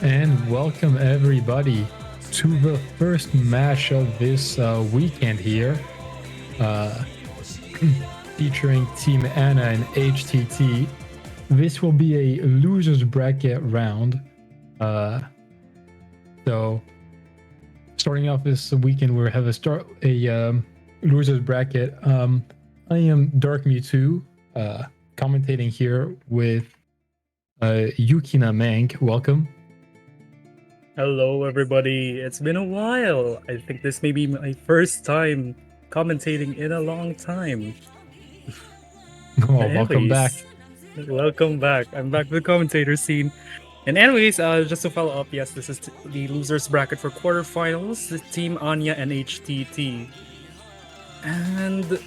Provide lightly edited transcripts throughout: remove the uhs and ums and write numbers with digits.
And welcome everybody to the first match of this weekend here, featuring Team Anna and HTT. This will be a losers bracket round. So starting off this weekend, we have a losers bracket. I am Dark Mewtwo, commentating here with Yukina Mank. Welcome. Hello, everybody. It's been a while. I think this may be my first time commentating in a long time. Oh, welcome back. Welcome back. I'm back to the commentator scene. And anyways, just to follow up, yes, this is the losers bracket for quarterfinals. The Team Anya and HTT. And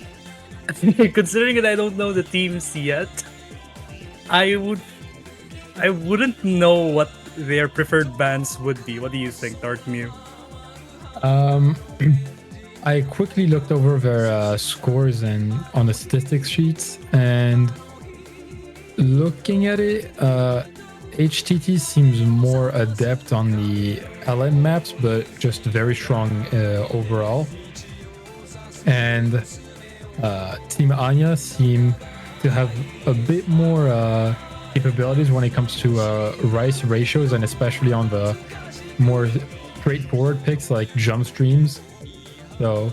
considering that I don't know the teams yet, I wouldn't know what their preferred bans would be. What do you think, Dark Mew? I quickly looked over their scores and on the statistics sheets, and looking at it, HTT seems more adept on the LN maps, but just very strong overall. And Team Anya seem to have a bit more capabilities when it comes to rice ratios, and especially on the more straightforward picks like jump streams. So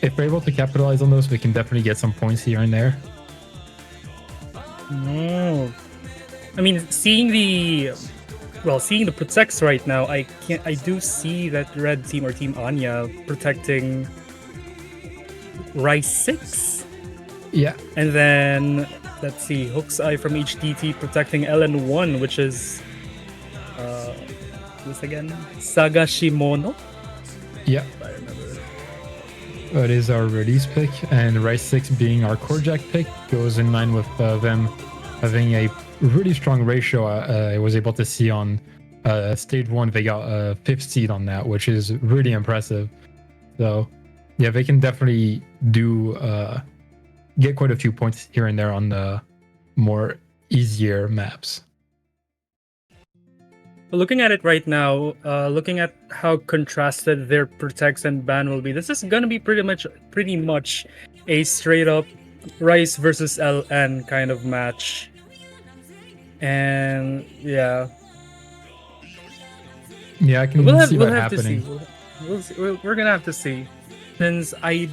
if we're able to capitalize on those, we can definitely get some points here and there. Oh. I mean, seeing the protects right now, I do see that red team or Team Anya protecting Rice 6. Yeah. And then let's see, Hook's Eye from HTT protecting LN1, which is this again? Sagashimono? Yeah. If I remember. That is our release pick, and Rice 6 being our core jack pick goes in line with them having a really strong ratio. I was able to see on stage 1 they got a 5th seed on that, which is really impressive. So yeah, they can definitely get quite a few points here and there on the more easier maps. Looking at it right now, looking at how contrasted their protects and ban will be, this is gonna be pretty much a straight up Rice versus LN kind of match. And yeah, I can see that happening. We're gonna have to see. Since I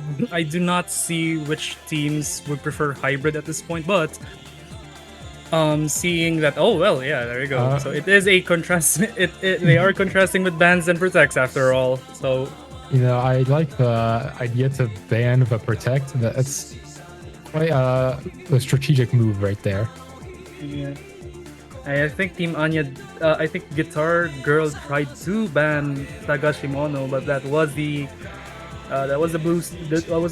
do not see which teams would prefer hybrid at this point, but seeing that, oh well, yeah, there you go. So it is a contrast. They are contrasting with bans and protects after all. So I like the idea to ban the protect. That's quite a strategic move right there. Yeah, I think Team Anya, I think Guitar Girl tried to ban Sagashimono, but that was the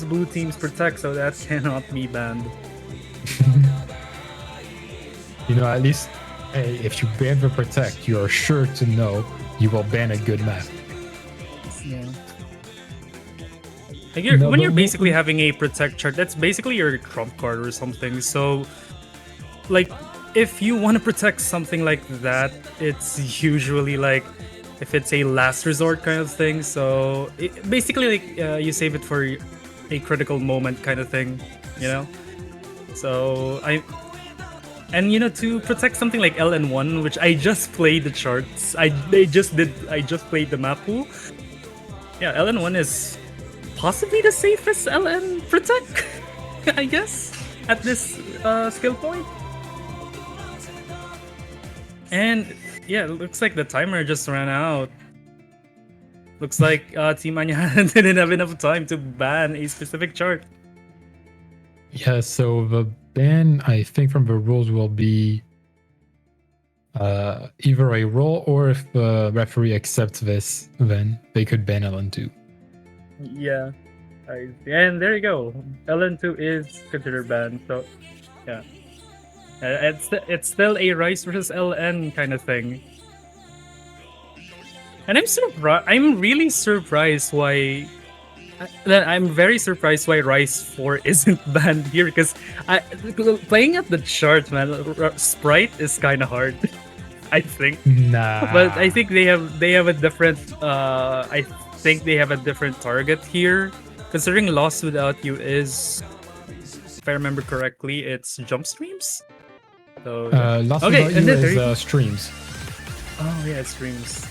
blue team's protect, so that cannot be banned. At least, hey, if you ban the protect, you are sure to know you will ban a good map. Yeah. Like No, when but you're basically having a protect chart, that's basically your trump card or something. So, like, if you want to protect something like that, it's usually like if it's a last resort kind of thing. So basically, like you save it for a critical moment kind of thing, you know. So and to protect something like LN1, which I just played the charts. I just played the map pool. Yeah, LN1 is possibly the safest LN protect, I guess, at this skill point. And yeah, it looks like the timer just ran out. Looks like Team Anya didn't have enough time to ban a specific chart. Yeah, so the ban, I think, from the rules will be either a roll, or if the referee accepts this, then they could ban LN2. Yeah. And there you go. LN2 is considered banned. So yeah. It's still a Rice versus LN kind of thing. And I'm really surprised why. I'm very surprised why Rice 4 isn't banned here, because playing at the chart, man, Sprite is kind of hard. I think. Nah. But I think they have a different. I think they have a different target here, considering Lost Without You is, if I remember correctly, it's jump streams. So Lost okay, Without and You then is streams. Oh yeah, it streams.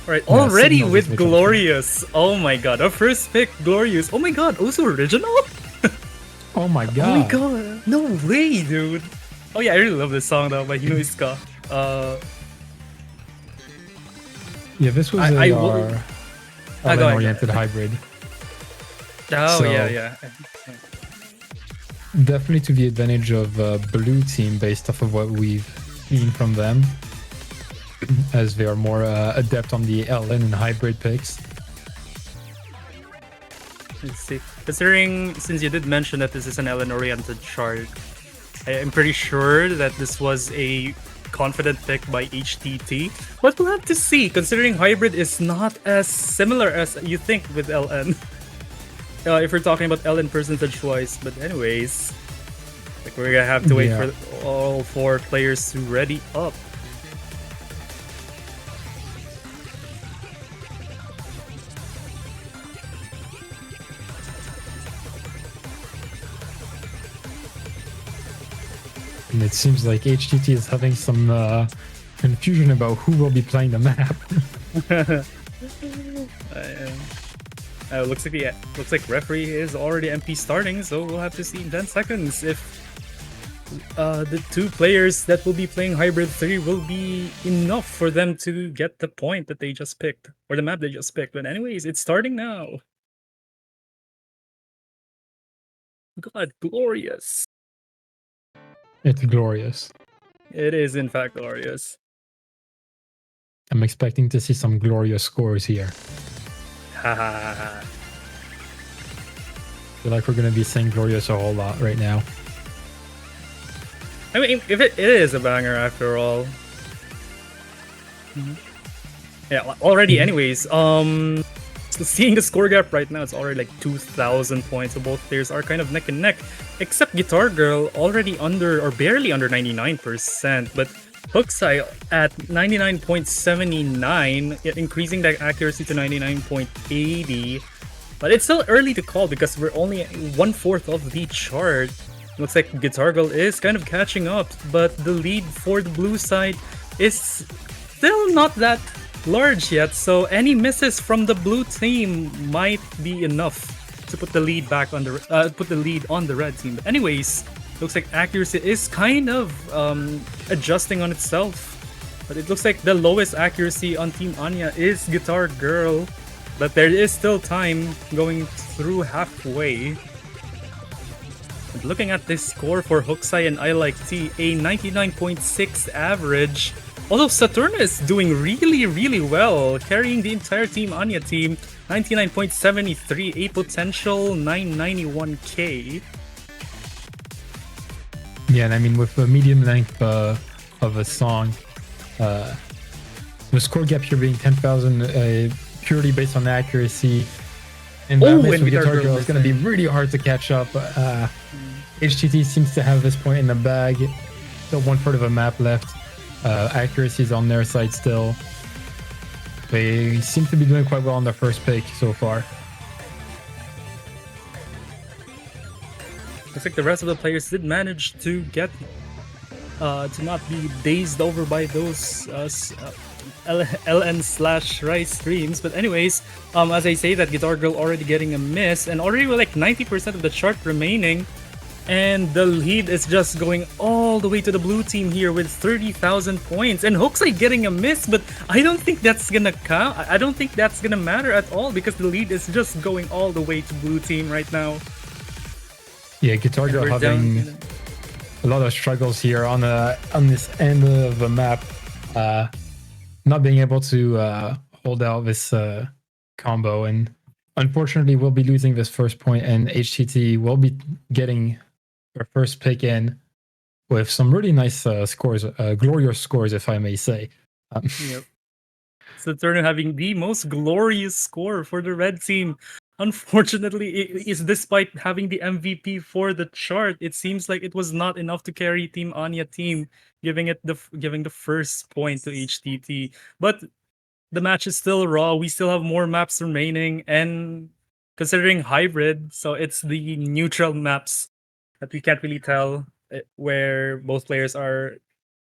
Alright, Yeah, already Signal with is Glorious. Oh my god, our first pick, Glorious. Oh my god, also original? Oh my god. Oh my god, no way, dude. Oh yeah, I really love this song though by Hino Iska. Yeah, this was our oriented hybrid. Oh So- yeah. Definitely to the advantage of blue team based off of what we've seen from them, as they are more adept on the LN and hybrid picks. Let's see. Considering, since you did mention that this is an LN-oriented chart, I'm pretty sure that this was a confident pick by HTT. But we'll have to see, considering hybrid is not as similar as you think with LN. If we're talking about LN percentage-wise. But anyways, like we're gonna have to wait for all four players to ready up. And it seems like HTT is having some confusion about who will be playing the map. Looks like referee is already MP starting, so we'll have to see in 10 seconds if the two players that will be playing Hybrid 3 will be enough for them to get the point that they just picked, or the map they just picked. But anyways, it's starting now. God, glorious. It's glorious. It is in fact glorious. I'm expecting to see some glorious scores here. Haha. Feel like we're going to be saying glorious a whole lot right now. I mean, if it is a banger after all. Yeah, already anyways, seeing the score gap right now, it's already like 2,000 points, so both players are kind of neck and neck, except Guitar Girl already under, or barely under 99%, but Hooksai at 99.79, increasing that accuracy to 99.80. But it's still early to call because we're only 1/4 of the chart. Looks like Guitar Girl is kind of catching up, but the lead for the blue side is still not that large yet, so any misses from the blue team might be enough to put the lead back on the on the red team. But anyways, looks like accuracy is kind of adjusting on itself. But it looks like the lowest accuracy on Team Anya is Guitar Girl, but there is still time going through halfway. And looking at this score for Hooksai and I Like T, a 99.6 average. Although Saturna is doing really well, carrying the entire Team Anya team, 99.73, a potential 991k. Yeah, and I mean, with the medium length of a song, the score gap here being 10,000 purely based on accuracy, And that miss and with Guitar Guitar Girl Girl is going to be missing. really hard to catch up. HTT seems to have this point in the bag. Still 1/4 of a map left. Accuracy is on their side still. They seem to be doing quite well on the first pick so far. Looks like the rest of the players did manage to get to not be dazed over by those LN/Rice streams. But anyways, as I say that, Guitar Girl already getting a miss and already with like 90% of the chart remaining. And the lead is just going all the way to the blue team here with 30,000 points. And Hokusai getting a miss, but I don't think that's gonna count. I don't think that's gonna matter at all because the lead is just going all the way to blue team right now. Yeah, Guitar Girl having a lot of struggles here on this end of the map. Not being able to hold out this combo, and unfortunately we'll be losing this first point, and HTT will be getting their first pick in with some really nice scores, glorious scores, if I may say. Yep. So Turner having the most glorious score for the red team. Unfortunately, it is despite having the MVP for the chart, it seems like it was not enough to carry Team Anya team, giving the first point to HTT. But the match is still raw. We still have more maps remaining, and considering hybrid, so it's the neutral maps that we can't really tell where both players are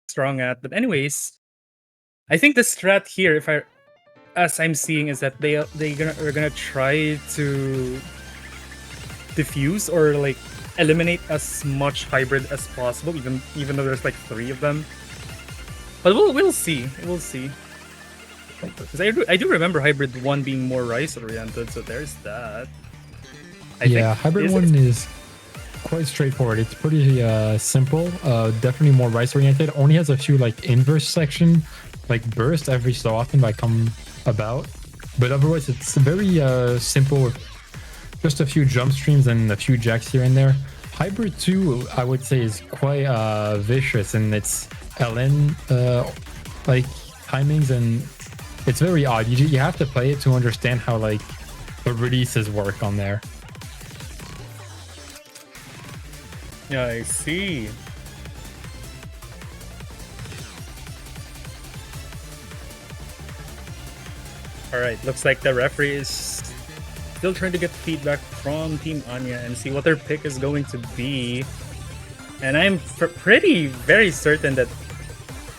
strong at. But anyways, I think the strat here, as I'm seeing, is that are gonna try to diffuse or like eliminate as much hybrid as possible, even though there's like 3 of them. But we'll see. We'll see. Because I do remember Hybrid 1 being more Rice oriented, so there's that. Hybrid 1 is quite straightforward. It's pretty simple. Definitely more Rice oriented. Only has a few like inverse section, like burst every so often that come about. But otherwise, it's very simple with just a few jump streams and a few jacks here and there. Hybrid 2, I would say, is quite vicious in its LN like timings, and it's very odd. You have to play it to understand how like the releases work on there. Yeah, I see. Alright, looks like the referee is still trying to get feedback from Team Anya and see what their pick is going to be. And I'm very certain that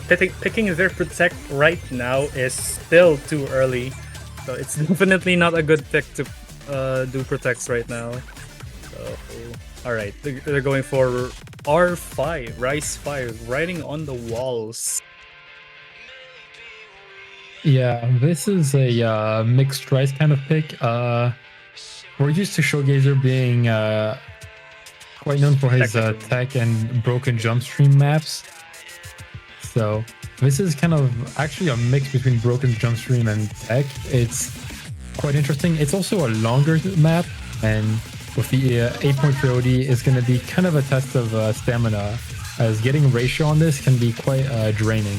picking their protect right now is still too early. So it's definitely not a good pick to do protects right now. So, alright, they're going for R5, Rice 5, riding on the walls. Yeah, this is a mixed Rice kind of pick. We're used to Showgazer being quite known for his tech and broken jump stream maps. So this is kind of actually a mix between broken jump stream and tech. It's quite interesting. It's also a longer map, and with the 8.3 OD is going to be kind of a test of stamina, as getting ratio on this can be quite draining.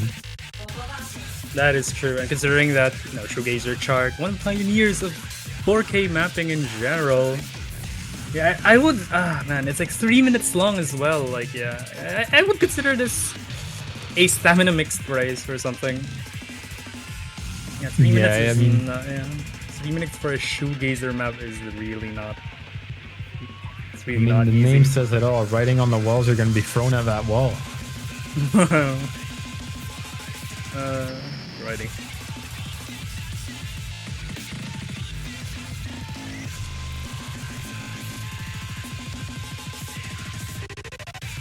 That is true, and considering that Showgazer chart, one of the pioneers of 4K mapping in general. Yeah, I would. Man, it's like 3 minutes long as well. Like, yeah, I would consider this a stamina mixed Rice or something. Yeah, 3 minutes is 3 minutes for a Shoegazer map is really not. It's really not the easy. Name says it all. Riding on the walls, are going to be thrown at that wall. Righty.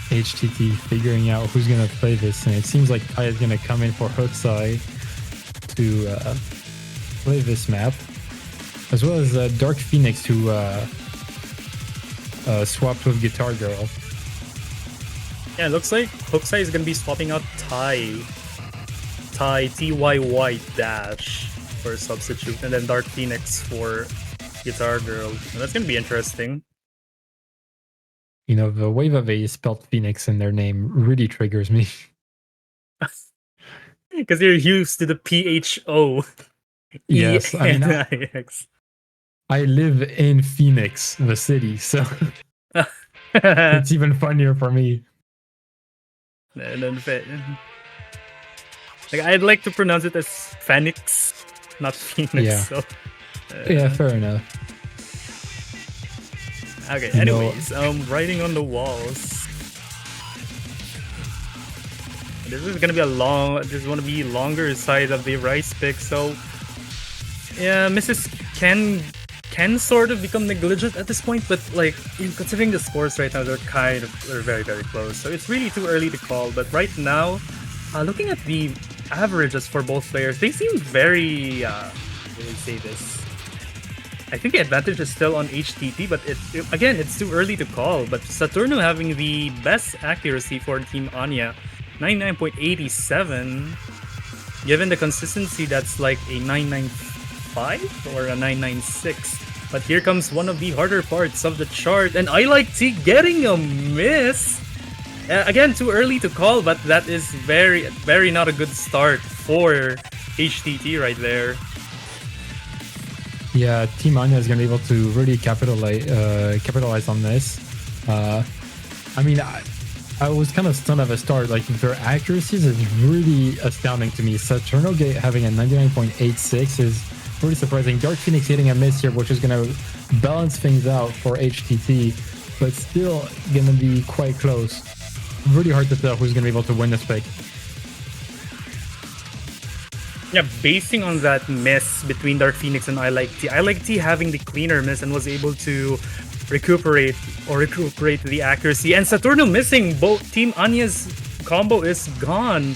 HTT figuring out who's going to play this, and it seems like Kai is going to come in for Hokusai to play this map, as well as Dark Phoenix, who swapped with Guitar Girl. Yeah, it looks like Hokusai is going to be swapping out TYY dash for a substitute, and then Dark Phoenix for Guitar Girl. And that's going to be interesting. You know, the way that they spelled Phoenix in their name really triggers me. Because you're used to the PHO. Yes, I mean, I live in Phoenix, the city, so it's even funnier for me. And then like, I'd like to pronounce it as Phoenix, not Phoenix. Yeah. So, Yeah, fair enough. Okay. You know- Anyways, writing on the walls. This is gonna be this is gonna be longer side of the rice pick. So, yeah, Mrs. can sort of become negligent at this point, but like considering the scores right now, they're very very close. So it's really too early to call. But right now, looking at the averages for both players, they seem very. How do we say this? I think the advantage is still on HTT, but again, it's too early to call. But Saturno having the best accuracy for Team Anya, 99.87. Given the consistency, that's like a 995 or a 996. But here comes one of the harder parts of the chart, and I like T getting a miss. Again, too early to call, but that is very, very not a good start for HTT right there. Yeah, Team Anya is going to be able to really capitalize on this. I mean, I was kind of stunned at the start. Like, their accuracies is really astounding to me. Saturno having a 99.86 is pretty surprising. Dark Phoenix hitting a miss here, which is going to balance things out for HTT, but still going to be quite close. Really hard to tell who's going to be able to win this pick. Yeah, basing on that miss between Dark Phoenix and I Like T having the cleaner miss and was able to recuperate the accuracy. And Saturno missing, both Team Anya's combo is gone.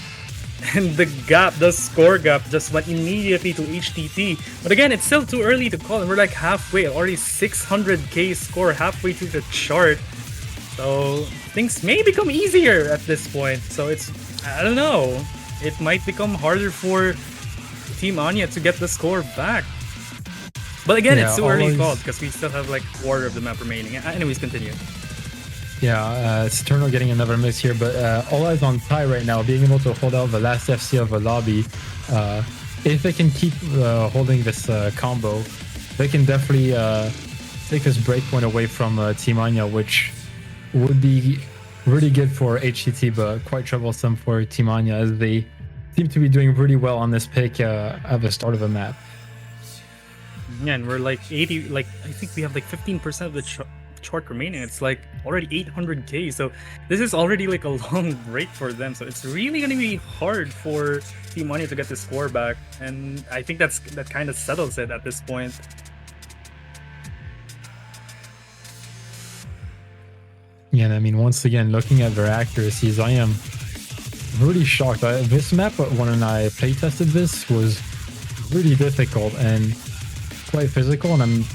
And the score gap just went immediately to HTT. But again, it's still too early to call, and we're like halfway, already 600k score halfway through the chart. So things may become easier at this point. So I don't know. It might become harder for Team Anya to get the score back. But again, it's too early called because we still have like a quarter of the map remaining. Anyways, continue. Yeah, Saturno getting another miss here, but all eyes on Ty right now, being able to hold out the last FC of the lobby. If they can keep holding this combo, they can definitely take this breakpoint away from Team Anya, which would be really good for HTT, but quite troublesome for Team Anya, as they seem to be doing really well on this pick at the start of the map. Yeah, and we're like 80, like I think we have like 15% of the chart remaining. It's like already 800k, so this is already like a long break for them. So it's really gonna be hard for Team Anya to get the score back, and I think that kind of settles it at this point. Yeah, and I mean, once again, looking at their accuracies, I am really shocked. This map, when I playtested this, was really difficult and quite physical, and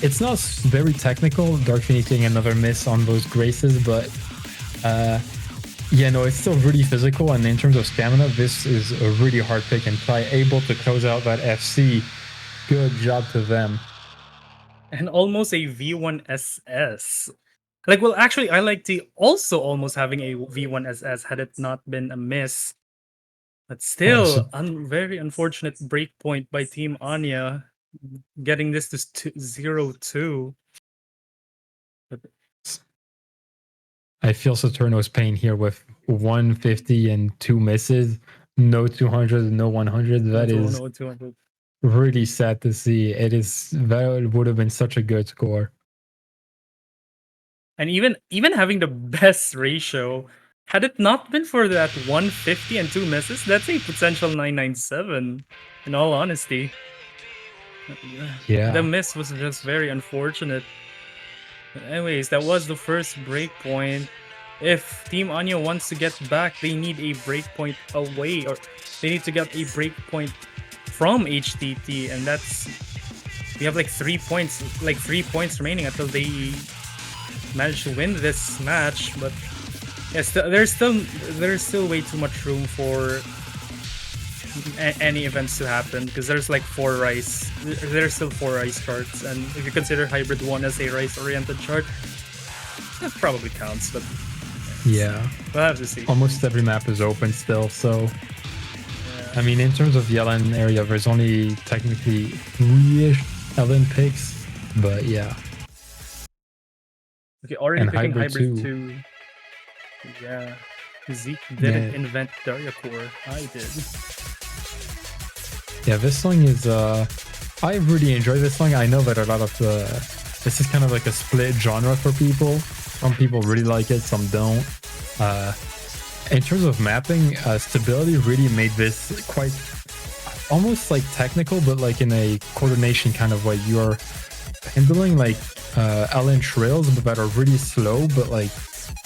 it's not very technical. Dark Phoenix getting another miss on those graces, but yeah, no, it's still really physical, and in terms of stamina, this is a really hard pick, and Ty able to close out that FC. Good job to them. And almost a V1SS. Like, well, actually, I like to also almost having a V1SS had it not been a miss. But still, very unfortunate breakpoint by Team Anya, getting this to 0-2. But I feel Saturno's pain here with 150 and 2 misses, no 200, no 100. That is 200. Really sad to see. That would have been such a good score. And even having the best ratio, had it not been for that 150 and 2 misses, that's a potential 997, in all honesty. Yeah. The miss was just very unfortunate. But anyways, that was the first breakpoint. If Team Anya wants to get back, they need a breakpoint away, or they need to get a breakpoint from HTT, and we have like 3 points remaining until they manage to win this match. But yes, there's still way too much room for any events to happen, because there's like 4 rice. There's still 4 rice charts, and if you consider Hybrid 1 as a rice-oriented chart, that probably counts. But yeah, we'll have to see. Almost every map is open still, so I mean, in terms of the LN area, there's only technically 3-ish Olympics, but yeah. Okay, already And picking Hybrid Hybrid 2. 2. Yeah. Zeke didn't invent Daria Core. I did. Yeah, this song is I really enjoy this song. I know that a lot of this is kind of like a split genre for people. Some people really like it, some don't. In terms of mapping, stability really made this quite almost like technical, but like in a coordination kind of way. You're handling like LN trails that are really slow, but like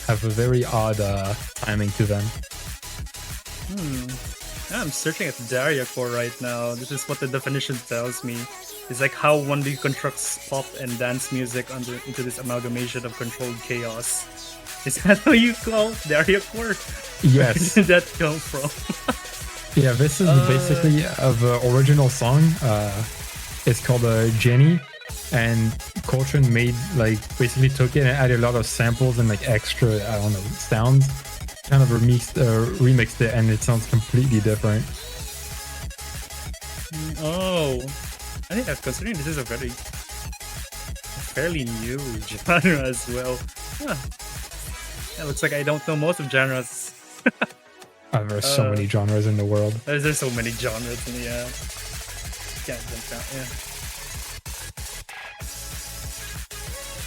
have a very odd timing to them. I'm searching at Daria Core right now. This is what the definition tells me. It's like how one deconstructs pop and dance music into this amalgamation of controlled chaos. Is that how you call Daria Core? Yes. Where did that come from? Yeah, this is basically the original song. It's called Jenny, and Coltrane made like basically took it and added a lot of samples and like extra sounds. Kind of remixed it, and it sounds completely different. Oh, I think considering this is a fairly new genre as well. Huh. It looks like I don't know most of genres. There's so many genres in the world. There's so many genres in the can't jump down.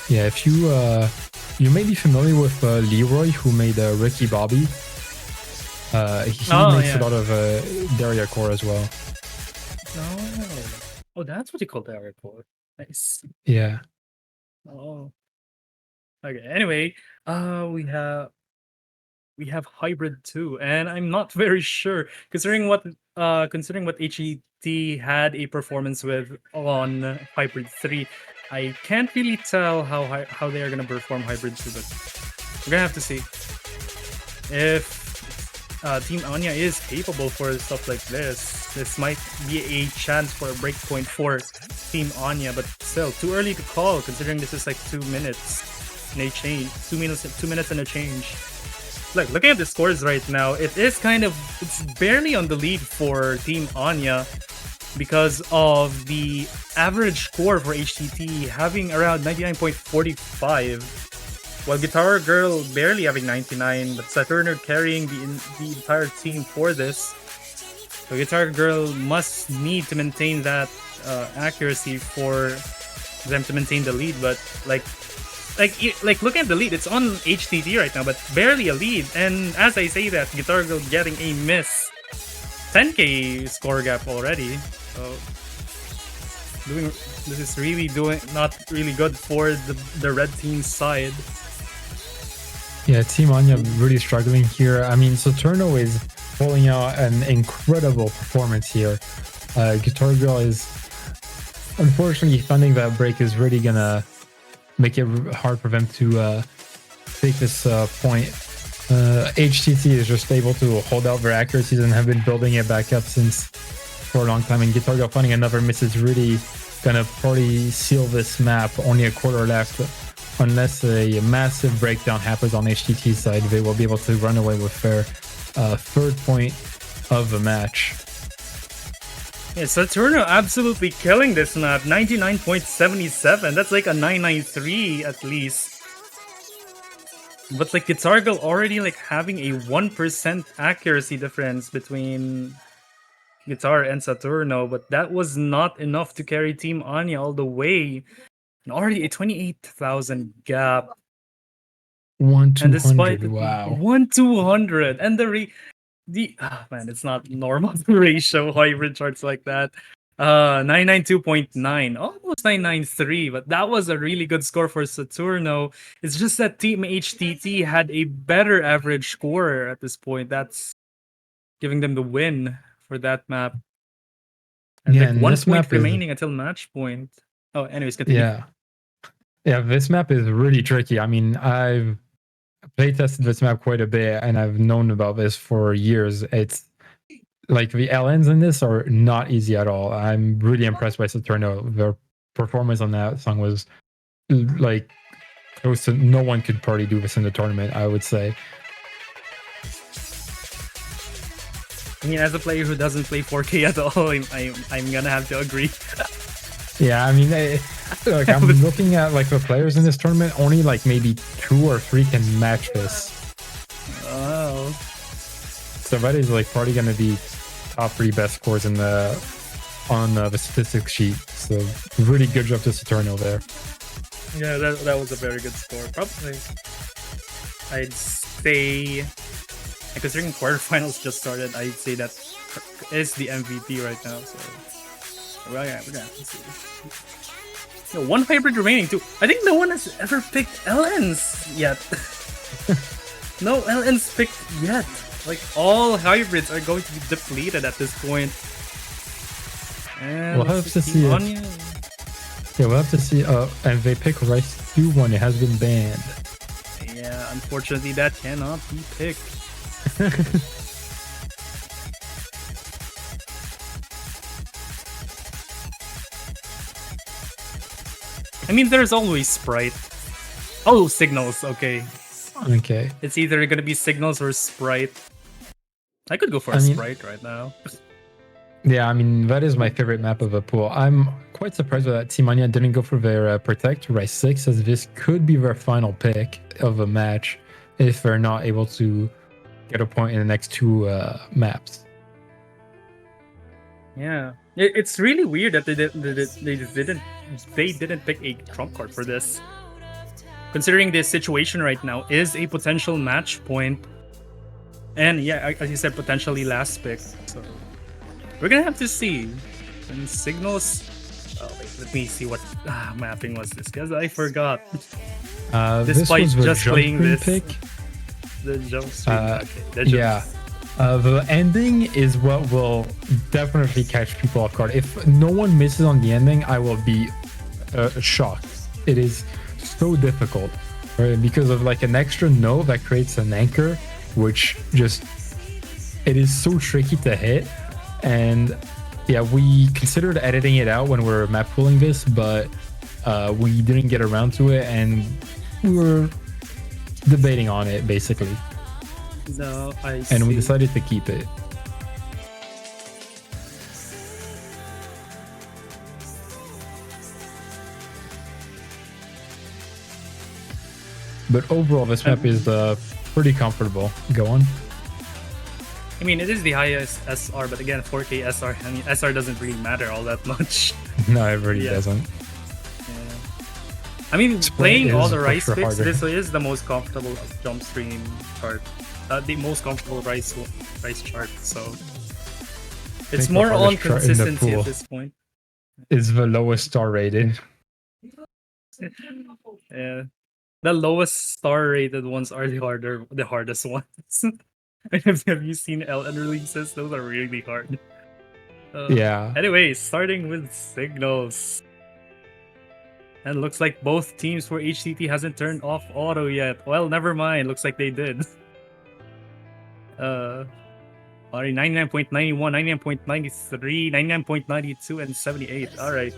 Yeah, if you may be familiar with Leroy, who made Ricky Bobby. He makes a lot of Daria Core as well. Oh, that's what you call Daria Core. Nice. Yeah. Oh. Okay. Anyway, we have Hybrid 2, and I'm not very sure considering what HTT had a performance with on Hybrid 3. I can't really tell how they are gonna perform Hybrid 2, but we're gonna have to see if Team Anya is capable for stuff like this. This might be a chance for a breakpoint for Team Anya, but still too early to call considering this is like 2 minutes and a change. 2 minutes and a change. Like looking at the scores right now, it's barely on the lead for Team Anya because of the average score for HTT having around 99.45, while Guitar Girl barely having 99, but Saturno carrying the entire team for this. So Guitar Girl must need to maintain that accuracy for them to maintain the lead, but like looking at the lead, it's on HTT right now, but barely a lead. And as I say that, Guitar Girl getting a miss. 10k score gap already. So this is really not really good for the red team side. Yeah, Team Anya really struggling here. I mean, Saturno is pulling out an incredible performance here. Guitar Girl is unfortunately finding that break is really gonna make it hard for them to take this point. HTT is just able to hold out their accuracies and have been building it back up for a long time. And Guitar Girl finding another miss is really gonna probably seal this map. Only a quarter left. Unless a massive breakdown happens on HTT's side, they will be able to run away with their third point of the match. Yeah, Saturno absolutely killing this map. 99.77. That's like a 993 at least. But like Guitar Girl already like having a 1% accuracy difference between Guitar and Saturno, but that was not enough to carry Team Anya all the way. And already a 28,000 gap. 1-200, wow. 1-200. And man, it's not normal to ratio hybrid charts like that. 992.9, almost 993, but that was a really good score for Saturno. It's just that Team HTT had a better average score at this point. That's giving them the win for that map. And like 1 point remaining until match point. Oh, anyways, continue. Yeah, this map is really tricky. I mean, I've playtested this map quite a bit, and I've known about this for years. It's like the LNs in this are not easy at all. I'm really impressed by Saturno. Their performance on that song was like close to no one could probably do this in the tournament, I would say. I mean, as a player who doesn't play 4K at all, I'm gonna have to agree. Yeah, I mean, like I'm looking at like the players in this tournament. Only like maybe 2 or 3 can match this. Oh. So that is like probably going to be top 3 best scores in the the statistics sheet. So really good job to Saturno there. Yeah, that was a very good score. Probably, I'd say, and considering quarterfinals just started, I'd say that is the MVP right now. So, well, yeah, we're gonna have to see. One hybrid remaining too. I think no one has ever picked LNs yet. No LNs picked yet. Like all hybrids are going to be depleted at this point. And we'll have to see it. Yeah, we'll have to see. And they pick Rice 2-1. It has been banned. Yeah, unfortunately, that cannot be picked. I mean, there's always Sprite. Oh, Signals. Okay. Okay. It's either gonna be Signals or Sprite. I could go for a Sprite right now. Yeah, I mean, that is my favorite map of the pool. I'm quite surprised that Team Anya didn't go for their Protect Rice 6, as this could be their final pick of a match if they're not able to get a point in the next 2 maps. Yeah, it's really weird that they didn't pick a trump card for this. Considering this situation right now is a potential match point, and yeah, as you said, potentially last pick. So we're gonna have to see. And Signals. Oh wait, let me see what mapping was this, because I forgot. Despite just playing this, pick. The jump stream. Okay, the ending is what will definitely catch people off guard. If no one misses on the ending, I will be shocked. It is so difficult, right? Because of like an extra no that creates an anchor, which just it is so tricky to hit. And yeah, we considered editing it out when we were map pooling this, but we didn't get around to it, and we were debating on it basically. No, and we decided to keep it. But overall, this map is pretty comfortable. Go on. I mean, it is the highest SR, but again, 4K SR. I mean, SR doesn't really matter all that much. No, it really doesn't. Yeah. I mean, playing all the Rice picks, this is the most comfortable jump stream chart. The most comfortable Rice chart. So it's more on consistency at this point. Is the lowest star rated. Yeah, the lowest star rated ones are the hardest ones. Have you seen LN releases? Those are really hard. Yeah. Anyway, starting with Signals. And looks like both teams for HTT hasn't turned off auto yet. Well, never mind. Looks like they did. 99.91, 99.93, 99.92, and 78. Alright.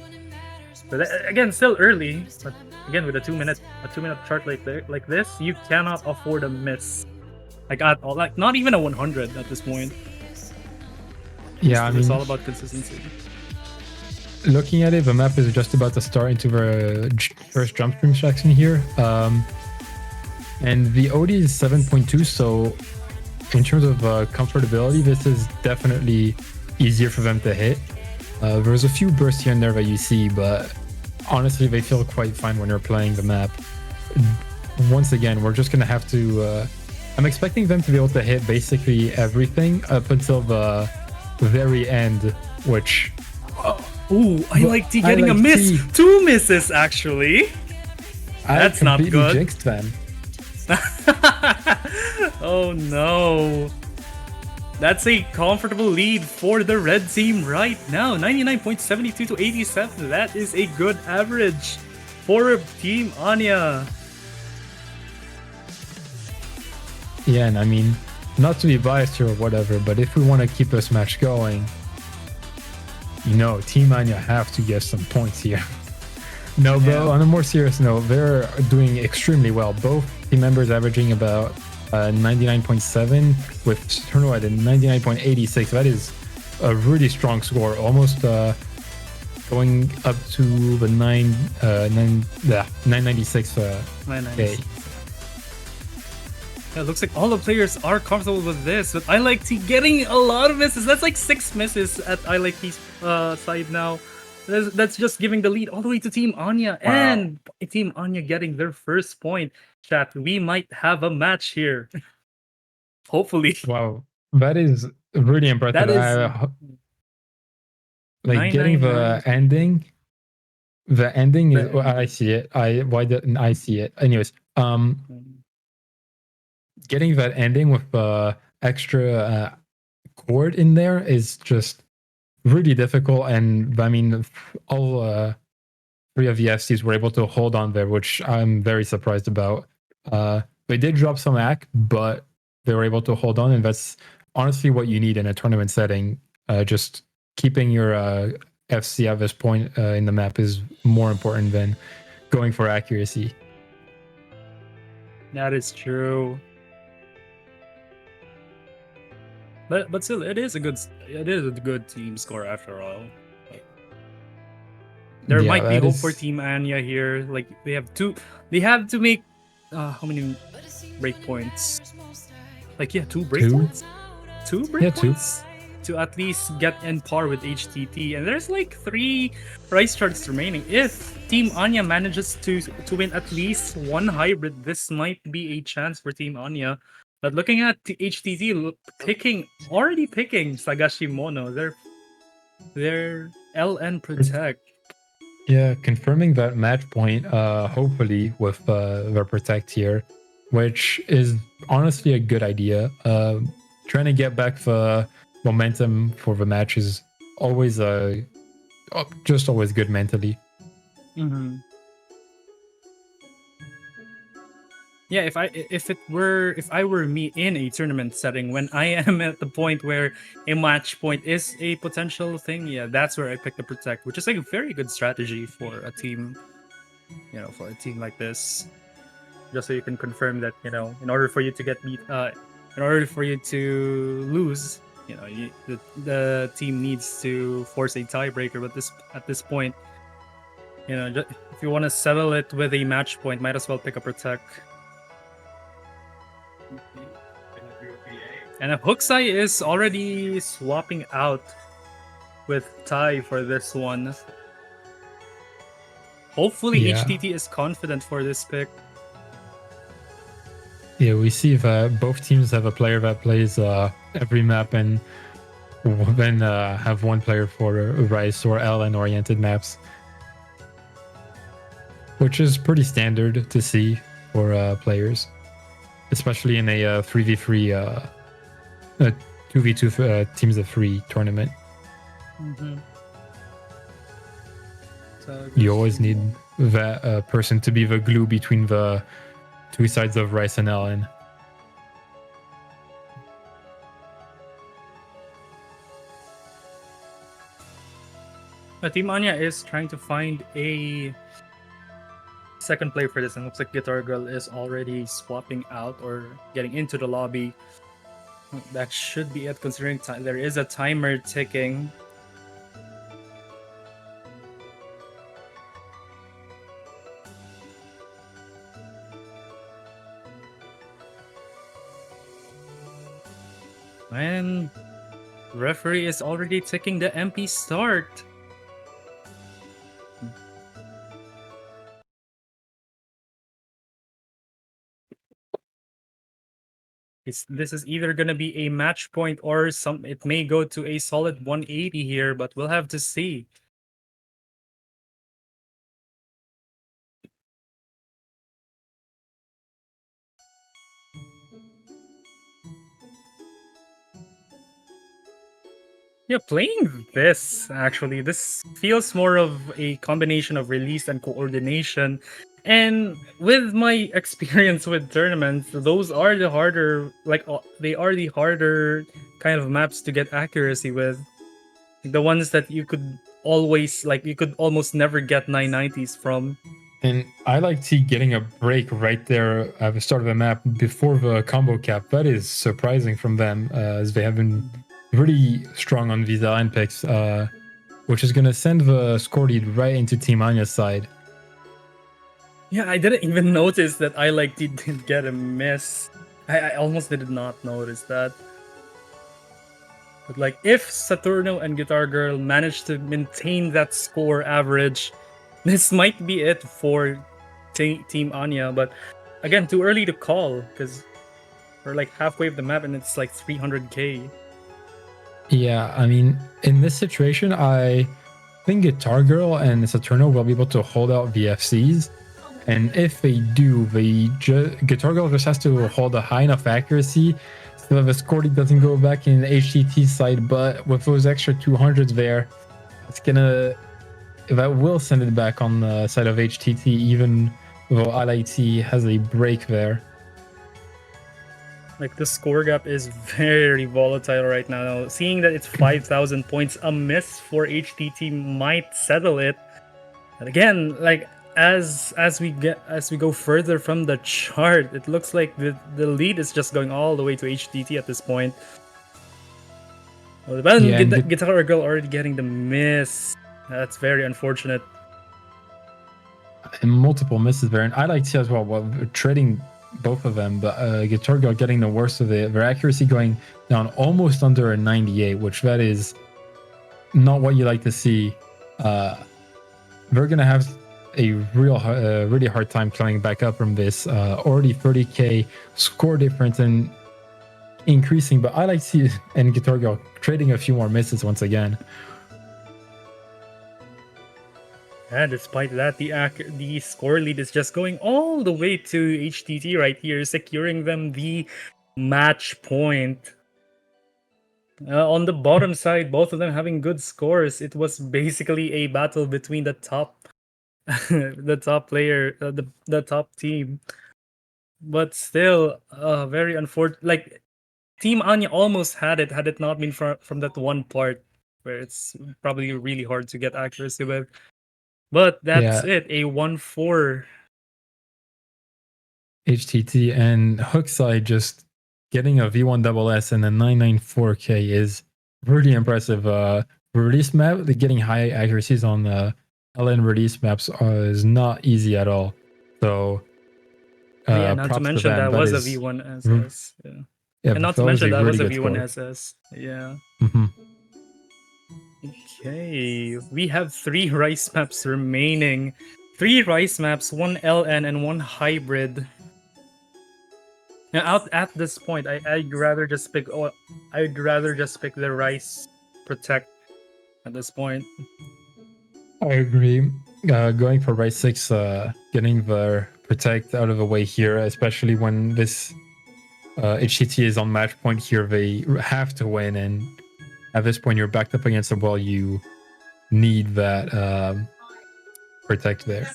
But again, still early. But again, with a 2-minute chart like this, you cannot afford a miss. Like at all, like not even a 100 at this point. Yeah, I mean, it's all about consistency. Looking at it, the map is just about to start into the first jump stream section here, and the OD is 7.2. So, in terms of comfortability, this is definitely easier for them to hit. There's a few bursts here and there that you see, but honestly, they feel quite fine when you're playing the map. Once again, we're just gonna have to. I'm expecting them to be able to hit basically everything up until the very end, which... Ooh, I like T getting a miss! 2 misses, actually! That's not good. I jinxed them. Oh no. That's a comfortable lead for the red team right now. 99.72 to 87. That is a good average for Team Anya. Yeah, and I mean, not to be biased here or whatever, but if we want to keep this match going, you know, Team Anya have to get some points here. No, but on a more serious note, they're doing extremely well. Both team members averaging about 99.7 with Saturno at a 99.86. That is a really strong score, almost going up to the 996 K. Yeah, it looks like all the players are comfortable with this, but I like T getting a lot of misses. That's like 6 misses at I like T's side now. That's just giving the lead all the way to Team Anya, Wow. and Team Anya getting their first point. Chat, we might have a match here. Hopefully. Wow, that is really impressive. That is like getting the 999. ending. The ending is The I see it. Why didn't I see it? Anyways, getting that ending with extra chord in there is just really difficult. And I mean, all 3 of the FCs were able to hold on there, which I'm very surprised about. They did drop some AC, but they were able to hold on, and that's honestly what you need in a tournament setting. Just keeping your FC at this point in the map is more important than going for accuracy. That is true. But still, it is a good team score after all. There might be hope for Team Anya here. Like they have to make how many breakpoints? Like 2 breakpoints? 2 breakpoints? To at least get in par with HTT. And there's like 3 price charts remaining. If Team Anya manages to win at least 1 hybrid, this might be a chance for Team Anya. But looking at HTT already picking Sagashimono, their LN Protect. Yeah, confirming that match point, hopefully with their Protect here, which is honestly a good idea. Trying to get back the momentum for the match is always just always good mentally. Mm-hmm. Yeah, if I were me in a tournament setting, when I am at the point where a match point is a potential thing, yeah, that's where I pick the Protect, which is like a very good strategy for a team, for a team like this. Just so you can confirm that, in order for you to get beat, in order for you to lose, the team needs to force a tiebreaker. But at this point, if you want to settle it with a match point, might as well pick a Protect. And Hooksai is already swapping out with Tai for this one. Hopefully HTT is confident for this pick. Yeah, we see that both teams have a player that plays every map, and then have one player for Rice or LN oriented maps, which is pretty standard to see for players, especially in a 3v3 2v2 teams of 3 tournament. Mm-hmm. So you always need that person to be the glue between the 2 sides of Rice and LN. Team Anya is trying to find a second player for this, and looks like Guitar Girl is already swapping out or getting into the lobby. That should be it, considering there is a timer ticking. And referee is already ticking the MP start. This is either going to be a match point or it may go to a solid 180 here, but we'll have to see. Yeah, playing this feels more of a combination of release and coordination. And with my experience with tournaments, those are the harder, they are the harder kind of maps to get accuracy with. The ones that you could almost never get 990s from. And I like T getting a break right there at the start of the map before the combo cap. That is surprising from them, as they have been really strong on these line picks. which is going to send the score lead right into Team Anya's side. Yeah, I didn't even notice that didn't get a miss. I almost did not notice that. But like, if Saturno and Guitar Girl manage to maintain that score average, this might be it for Team Anya. But again, too early to call because we're like halfway of the map and it's like 300k. Yeah, I mean, in this situation, I think Guitar Girl and Saturno will be able to hold out VFCs. And if they do, Guitar Girl just has to hold a high enough accuracy so that the score doesn't go back in the HTT side. But with those extra 200s there, that will send it back on the side of HTT, even though LIT has a break there. Like, the score gap is very volatile right now. Seeing that it's 5,000 points, a miss for HTT might settle it. And again, like, as we go further from the chart, it looks like the lead is just going all the way to HTT at this point. Well, Guitar Girl already getting the miss. That's very unfortunate. And multiple misses there, and I like to as well. Well, trading both of them, but Guitar Girl getting the worst of it. Their accuracy going down almost under a 98, which that is not what you like to see. They're gonna have a really hard time climbing back up from this already 30k score difference and increasing. But I like to see and Guitar Girl trading a few more misses once again. And despite that, the score lead is just going all the way to HTT right here, securing them the match point. On the bottom side, both of them having good scores. It was basically a battle between the top the top player, the top team. But still, very unfortunate. Like, Team Anya almost had it not been from that one part where it's probably really hard to get accuracy with. But that's it, a 1-4. HTT and Hookside just getting a V1SS and a 994K is really impressive. Release map, getting high accuracies on the LN release maps is not easy at all. So, yeah, not to mention that was a V1SS. Yeah, and not to mention that was a V1SS. Yeah. Okay, we have 3 rice maps remaining. 3 rice maps, 1 LN and 1 hybrid. Now, out at this point, I'd rather just pick the rice protect at this point. I agree. Going for rice 6, getting the protect out of the way here, especially when this HTT is on match point here, they have to win, and at this point you're backed up against the wall. You need that protect there.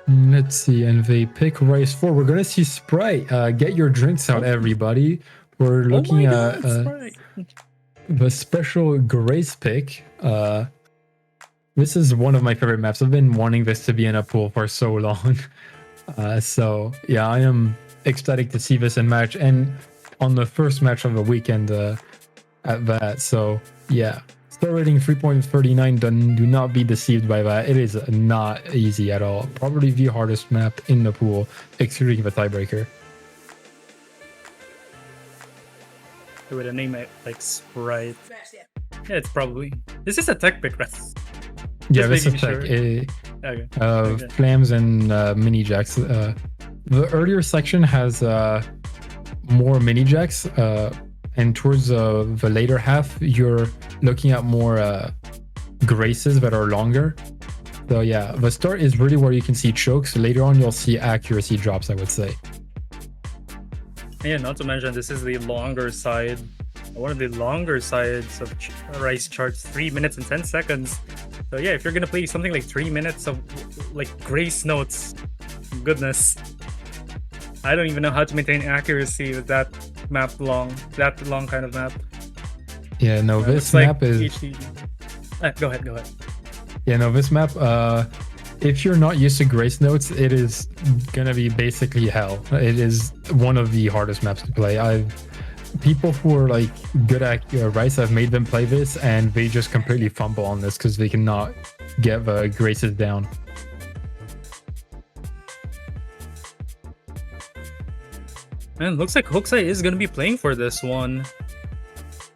Let's see, and they pick rice 4. We're gonna see Sprite. Get your drinks out, everybody. We're looking at the special Grace pick. This is one of my favorite maps. I've been wanting this to be in a pool for so long. So yeah, I am ecstatic to see this in match and on the first match of the weekend at that. So yeah, star rating 3.39. Do not be deceived by that. It is not easy at all. Probably the hardest map in the pool, excluding the tiebreaker. With a name like Sprite. Yeah, it's probably. This is a tech pick, right? Yeah, this is tech. Okay. Flams and mini jacks. The earlier section has more mini jacks, and towards the later half, you're looking at more graces that are longer. So yeah, the start is really where you can see chokes. Later on, you'll see accuracy drops, I would say. Yeah, not to mention this is the longer side, one of the longer sides of rice charts, 3 minutes and 10 seconds. So yeah, if you're gonna play something like 3 minutes of like grace notes, goodness, I don't even know how to maintain accuracy with that long kind of map. Yeah, no, this map is HTT. Go ahead, go ahead. Yeah, no, this map, if you're not used to Grace Notes, it is gonna be basically hell. It is one of the hardest maps to play. People who are like good at Rice, I've made them play this, and they just completely fumble on this because they cannot get the Graces down. Man, looks like Hokusai is gonna be playing for this one.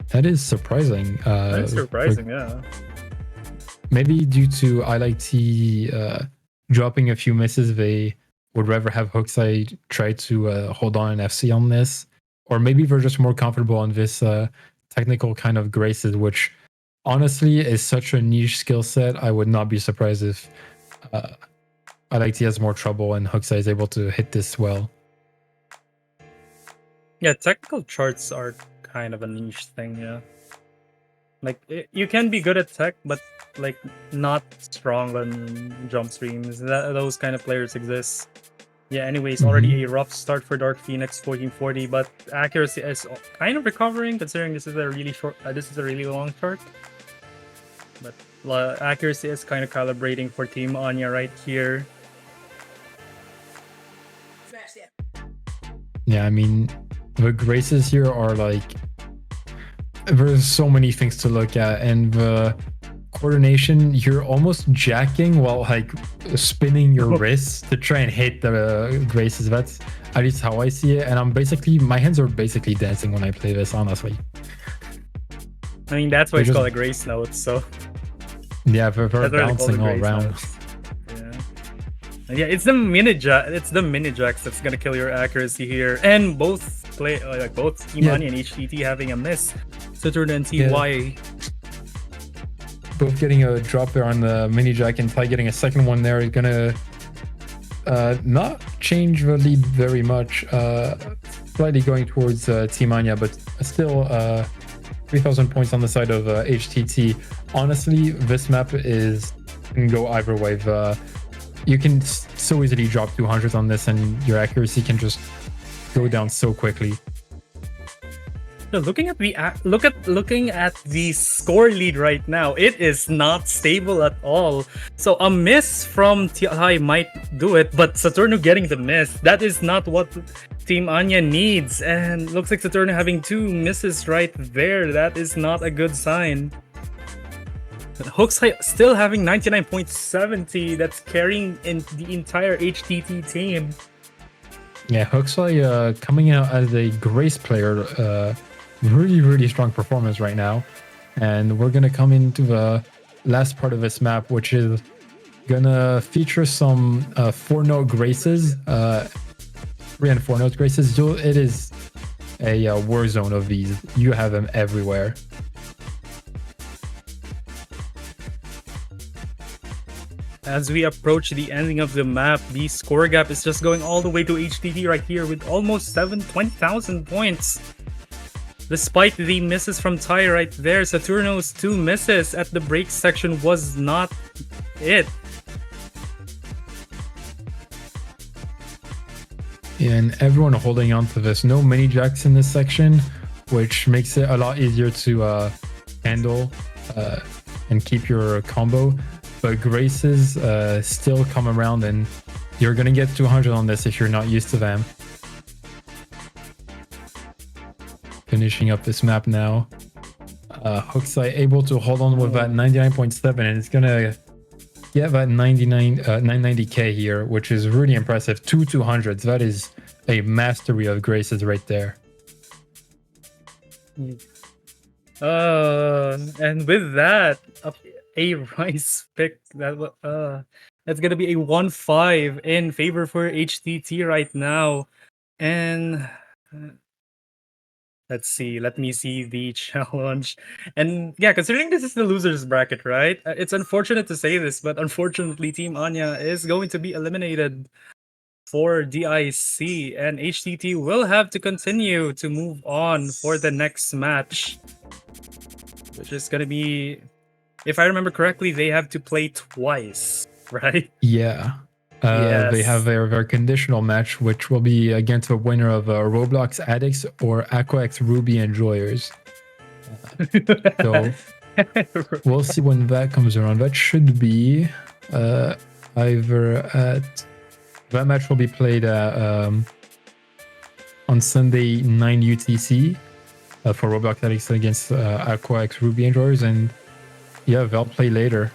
That is surprising. That's surprising, yeah. Maybe due to ILT dropping a few misses, they would rather have Hokusai try to hold on an FC on this. Or maybe they're just more comfortable on this technical kind of Graces, which honestly is such a niche skill set. I would not be surprised if ILT has more trouble and Hokusai is able to hit this well. Yeah, technical charts are kind of a niche thing, yeah. Like, you can be good at tech, but like not strong on jump streams. Those kind of players exist. Yeah, anyways, already a rough start for Dark Phoenix 1440, but accuracy is kind of recovering considering this is a really long chart. But accuracy is kind of calibrating for Team Anya right here. Yeah, I mean, the Graces here are like, there's so many things to look at, and the coordination, you're almost jacking while like spinning your wrists to try and hit the Graces. That's at least how I see it, and my hands are basically dancing when I play this, honestly. I mean, that's why it's called a Grace Note, so yeah, they're bouncing all around. Yeah, it's the mini jacks that's gonna kill your accuracy here, and both Team Anya and HTT having a miss. Saturn and TY both getting a drop there on the mini jack, and Ty getting a second one there is gonna not change the lead very much. Slightly going towards Team Anya, but still 3,000 points on the side of HTT. Honestly, this map can go either way. You can so easily drop 200 on this, and your accuracy can just go down so quickly. Looking at the score lead right now, it is not stable at all. So a miss from TI might do it, but Saturno getting the miss, that is not what Team Anya needs. And looks like Saturno having 2 misses right there. That is not a good sign. But Hokusai still having 99.70. That's carrying in the entire HTT team. Yeah, Hokusai coming out as a Grace player. Really strong performance right now, and we're gonna come into the last part of this map, which is gonna feature some 4-note Graces, 3 and 4-note Graces. It is a war zone of these. You have them everywhere. As we approach the ending of the map, the score gap is just going all the way to HTT right here with almost 20,000 points. Despite the misses from Ty right there, Saturno's 2 misses at the break section was not it. And everyone holding on to this. No mini jacks in this section, which makes it a lot easier to handle and keep your combo. But Graces still come around, and you're going to get 200 on this if you're not used to them. Finishing up this map now. Hokusai able to hold on with that 99.7, and it's gonna get that 990k here, which is really impressive. 2 200s. That is a mastery of Graces right there. And with that, a Rice pick that's gonna be a 1-5 in favor for HTT right now, and. Let me see the challenge. And yeah, considering this is the loser's bracket, right? It's unfortunate to say this, but unfortunately, Team Anya is going to be eliminated for DIC, and HTT will have to continue to move on for the next match, which is going to be, if I remember correctly, they have to play twice, right? Yeah. Yes. They have their conditional match, which will be against the winner of Roblox Addicts or Aquax Ruby Enjoyers. So We'll see when that comes around. That should be either at... That match will be played on Sunday 9 UTC for Roblox Alex against Aqua X Ruby Enjoyers, and yeah, they'll play later.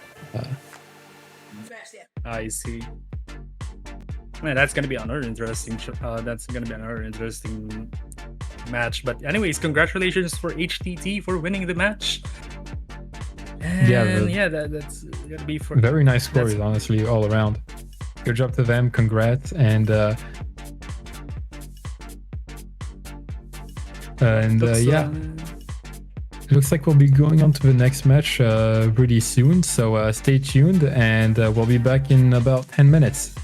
I see. Man, that's gonna be another interesting. That's gonna be another interesting match. But anyways, congratulations for HTT for winning the match. And that's gonna be for very nice scores, honestly, all around. Good job to them. Congrats, and looks like we'll be going on to the next match really soon. So stay tuned, and we'll be back in about 10 minutes.